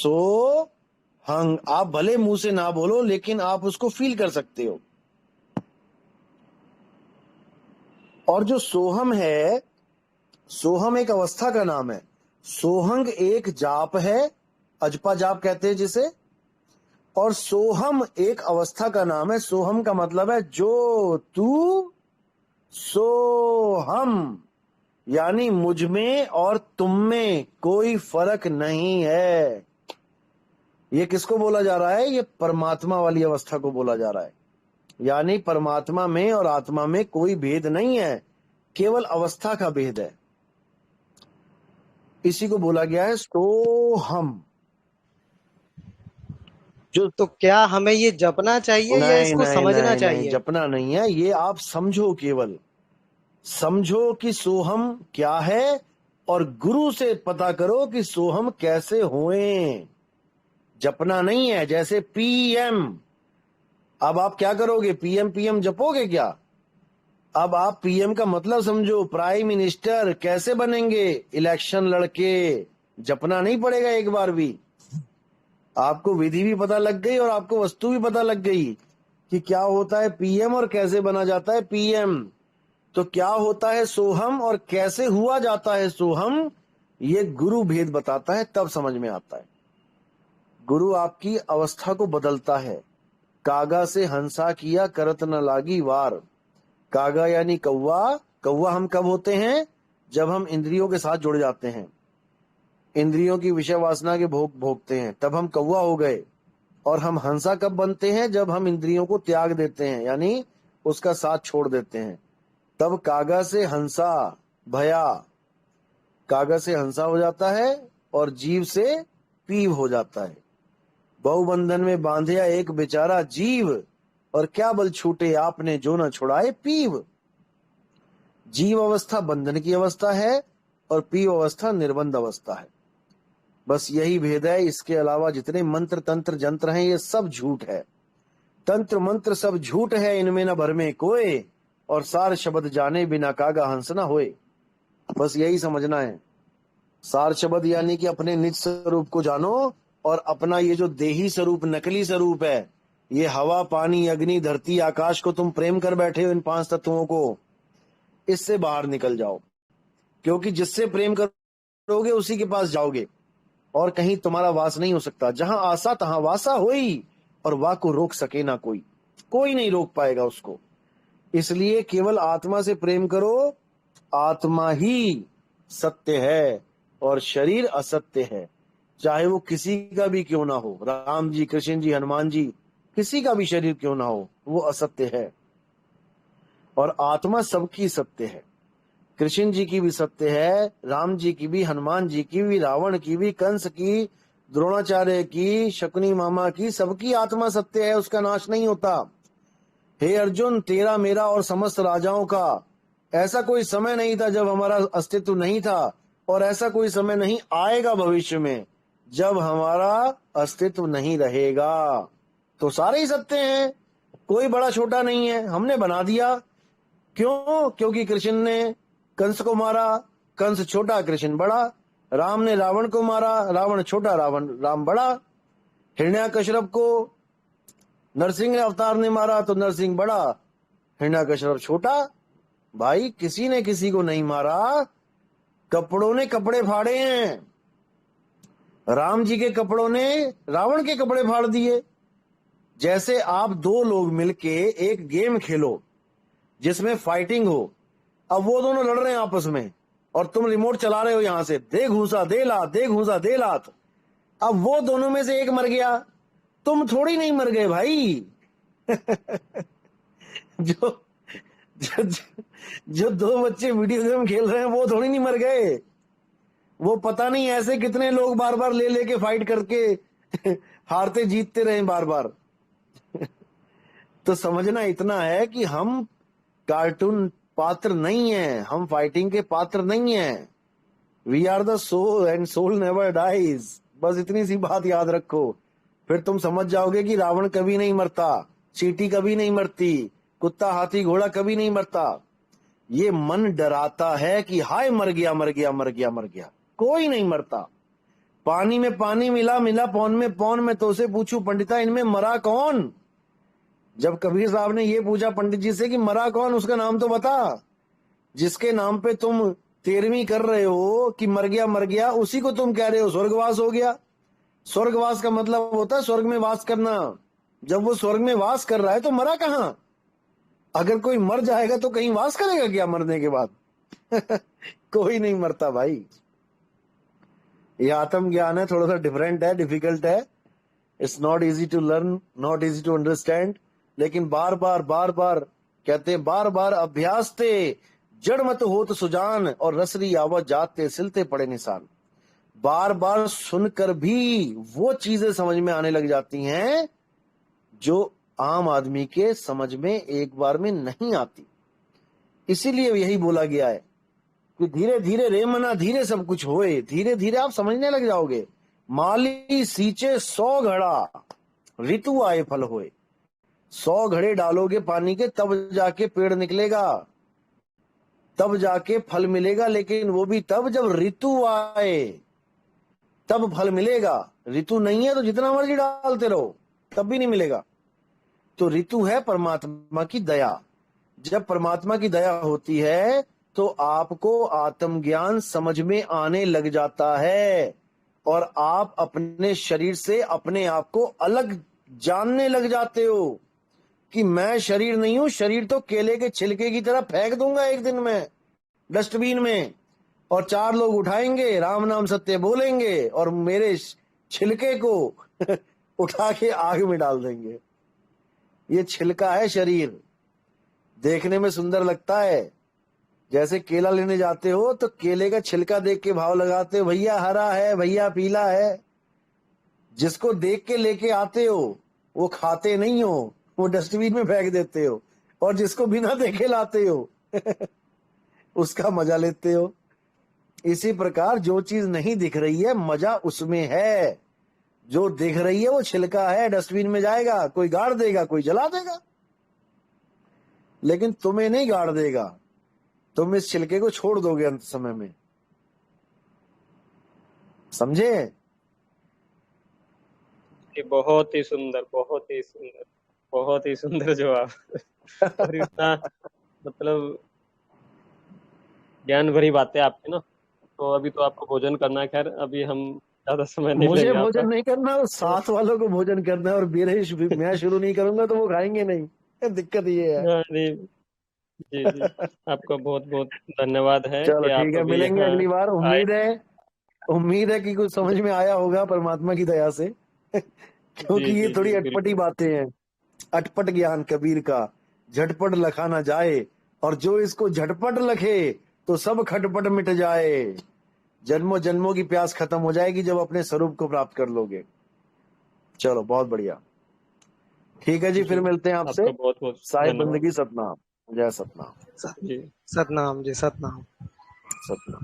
सो हंग, आप भले मुंह से ना बोलो लेकिन आप उसको फील कर सकते हो। और जो सोहम है, सोहम एक अवस्था का नाम है। सोहंग एक जाप है, अजपा जाप कहते हैं जिसे। और सोहम एक अवस्था का नाम है। सोहम का मतलब है जो तू, सोहम यानी मुझ में और तुम में कोई फर्क नहीं है। ये किसको बोला जा रहा है? ये परमात्मा वाली अवस्था को बोला जा रहा है। यानी परमात्मा में और आत्मा में कोई भेद नहीं है, केवल अवस्था का भेद है। इसी को बोला गया है सोहम। जो तो क्या हमें ये जपना चाहिए या नहीं इसको नहीं समझना नहीं नहीं, चाहिए? जपना नहीं है, ये आप समझो, केवल समझो कि सोहम क्या है और गुरु से पता करो कि सोहम कैसे हुए। जपना नहीं है। जैसे पीएम, अब आप क्या करोगे? पीएम पीएम जपोगे क्या? अब आप पीएम का मतलब समझो, प्राइम मिनिस्टर कैसे बनेंगे? इलेक्शन लड़के। जपना नहीं पड़ेगा एक बार भी। आपको विधि भी पता लग गई और आपको वस्तु भी पता लग गई कि क्या होता है पीएम और कैसे बना जाता है पीएम। तो क्या होता है सोहम और कैसे हुआ जाता है सोहम, ये गुरु भेद बताता है, तब समझ में आता है। गुरु आपकी अवस्था को बदलता है। कागा से हंसा किया करत न लागी वार। कागा यानी कौवा। कौवा हम कब होते हैं? जब हम इंद्रियों के साथ जुड़ जाते हैं, इंद्रियों की विषय वासना के भोग भोगते हैं, तब हम कौवा हो गए। और हम हंसा कब बनते हैं? जब हम इंद्रियों को त्याग देते हैं, यानी उसका साथ छोड़ देते हैं, तब कागा से हंसा भया। कागज से हंसा हो जाता है और जीव से पीव हो जाता है। बहुबंधन में बांधिया एक बेचारा जीव, और क्या बल छूटे आपने जो न छुड़ाए पीव। जीव अवस्था बंधन की अवस्था है और पीव अवस्था निर्बंध अवस्था है। बस यही भेद है। इसके अलावा जितने मंत्र तंत्र जंत्र हैं ये सब झूठ है। तंत्र मंत्र सब झूठ है, इनमें न भर में कोय। और सार शब्द जाने बिना कागा हंस न होए। बस यही समझना है। सार शब्द यानी कि अपने निज स्वरूप को जानो, और अपना ये जो देही स्वरूप, नकली स्वरूप है, ये हवा पानी अग्नि धरती आकाश को तुम प्रेम कर बैठे हो, इन 5 तत्वों को, इससे बाहर निकल जाओ। क्योंकि जिससे प्रेम करोगे उसी के पास जाओगे, और कहीं तुम्हारा वास नहीं हो सकता। जहां आशा तहां वासा होई, और वाह को रोक सके ना कोई। कोई नहीं रोक पाएगा उसको। इसलिए केवल आत्मा से प्रेम करो। आत्मा ही सत्य है और शरीर असत्य है। चाहे वो किसी का भी क्यों ना हो, राम जी, कृष्ण जी, हनुमान जी, किसी का भी शरीर क्यों ना हो, वो असत्य है। और आत्मा सबकी सत्य है। कृष्ण जी की भी सत्य है, राम जी की भी, हनुमान जी की भी, रावण की भी, कंस की, द्रोणाचार्य की, शकुनी मामा की, सबकी आत्मा सत्य है, उसका नाश नहीं होता। हे अर्जुन, तेरा मेरा और समस्त राजाओं का ऐसा कोई समय नहीं था जब हमारा अस्तित्व नहीं था, और ऐसा कोई समय नहीं आएगा भविष्य में जब हमारा अस्तित्व नहीं रहेगा। तो सारे ही सत्य हैं, कोई बड़ा छोटा नहीं है, हमने बना दिया। क्यों? क्योंकि कृष्ण ने कंस को मारा, कंस छोटा कृष्ण बड़ा। राम ने रावण को मारा, रावण छोटा रावण राम बड़ा। हिरण्याकश्यप को नरसिंह अवतार ने मारा तो नरसिंह बड़ा, हिरण्याकश्यप छोटा। भाई किसी ने किसी को नहीं मारा, कपड़ों ने कपड़े फाड़े हैं। राम जी के कपड़ों ने रावण के कपड़े फाड़ दिए। जैसे आप 2 लोग मिलके एक गेम खेलो जिसमें फाइटिंग हो, अब वो दोनों लड़ रहे हैं आपस में, और तुम रिमोट चला रहे हो यहां से, दे घूसा दे लात, दे घूसा दे लात। अब वो दोनों में से एक मर गया, तुम थोड़ी नहीं मर गए भाई। जो जो जो 2 बच्चे वीडियो गेम खेल रहे हैं वो थोड़ी नहीं मर गए। वो पता नहीं ऐसे कितने लोग बार बार ले लेके फाइट करके हारते जीतते रहे बार बार। तो समझना इतना है कि हम कार्टून पात्र नहीं है, हम फाइटिंग के पात्र नहीं है। We are the soul and soul never dies. बस इतनी सी बात याद रखो, फिर तुम समझ जाओगे कि रावण कभी नहीं मरता, चींटी कभी नहीं मरती, कुत्ता हाथी घोड़ा कभी नहीं मरता। ये मन डराता है कि हाय मर गया मर गया मर गया मर गया। कोई नहीं मरता। पानी में पानी मिला, मिला पौन में पौन, मैं तो उसे पूछूं पंडिता इनमें मरा कौन। जब कबीर साहब ने ये पूछा पंडित जी से कि मरा कौन, उसका नाम तो बता। जिसके नाम पे तुम 13वीं कर रहे हो कि मर गया, उसी को तुम कह रहे हो स्वर्गवास हो गया। स्वर्गवास का मतलब होता है स्वर्ग में वास करना। जब वो स्वर्ग में वास कर रहा है तो मरा कहाँ। अगर कोई मर जाएगा तो कहीं वास करेगा क्या मरने के बाद? कोई नहीं मरता भाई। ये आत्मज्ञान है, थोड़ा सा डिफरेंट है, डिफिकल्ट है। It's not easy to learn, not easy to understand. लेकिन बार बार कहते हैं, बार बार अभ्यास ते जड़ मत होत सुजान, और रसरी आवत जाते सिलते पड़े निशान। बार बार सुनकर भी वो चीजें समझ में आने लग जाती हैं जो आम आदमी के समझ में एक बार में नहीं आती। इसीलिए यही बोला गया है कि धीरे धीरे रे मना धीरे सब कुछ होए। धीरे धीरे आप समझने लग जाओगे। माली सींचे 100 घड़ा, ऋतु आए फल होए। 100 घड़े डालोगे पानी के तब जाके पेड़ निकलेगा, तब जाके फल मिलेगा। लेकिन वो भी तब जब ऋतु आए तब फल मिलेगा। ऋतु नहीं है तो जितना मर्जी डालते रहो तब भी नहीं मिलेगा। तो ऋतु है परमात्मा की दया। जब परमात्मा की दया होती है तो आपको आत्मज्ञान समझ में आने लग जाता है, और आप अपने शरीर से अपने आप को अलग जानने लग जाते हो कि मैं शरीर नहीं हूं। शरीर तो केले के छिलके की तरह फेंक दूंगा एक दिन में डस्टबिन में, और 4 लोग उठाएंगे, राम नाम सत्य बोलेंगे, और मेरे छिलके को उठा के आग में डाल देंगे। ये छिलका है शरीर। देखने में सुंदर लगता है। जैसे केला लेने जाते हो तो केले का छिलका देख के भाव लगाते हो, भैया हरा है, भैया पीला है। जिसको देख के लेके आते हो वो खाते नहीं हो, वो डस्टबिन में फेंक देते हो। और जिसको बिना देखे लाते हो उसका मजा लेते हो। इसी प्रकार जो चीज नहीं दिख रही है मजा उसमें है। जो दिख रही है वो छिलका है, डस्टबिन में जाएगा, कोई गाड़ देगा, कोई जला देगा, लेकिन तुम्हें नहीं गाड़ देगा। तुम इस छिलके को छोड़ दोगे अंत समय में। समझे? ये बहुत ही सुंदर, बहुत ही सुंदर, बहुत ही सुंदर जवाब। और इतना मतलब ज्ञान भरी बातें आपकी ना। तो अभी तो आपको भोजन करना है, खैर अभी हम ज्यादा समय नहीं मुझे लेंगे भोजन आपका। नहीं करना, साथ वालों को भोजन करना है। और मैं शुरू नहीं करूंगा तो वो खाएंगे नहीं। दिक्कत ये है। हाँ, जी जी, आपका बहुत बहुत धन्यवाद है चलो कि ठीक आप है, अभी मिलेंगे यहाँ अगली बार। आए। उम्मीद है कि कुछ समझ में आया होगा परमात्मा की दया से। क्योंकि जी ये जी थोड़ी जी, अटपटी बिल्कुल। बातें हैं। अटपट ज्ञान कबीर का, झटपट लखा ना जाए। और जो इसको झटपट लखे तो सब खटपट मिट जाए। जन्मों जन्मों की प्यास खत्म हो जाएगी जब अपने स्वरूप को प्राप्त कर लोगे। चलो बहुत बढ़िया। ठीक है जी, फिर जी, मिलते हैं आपसे। आपका बहुत बहुत साहिब धन्यवाद। बंदगी सतनाम। जय सतनाम। स- जी। सतनाम जी, सतनाम। सतनाम।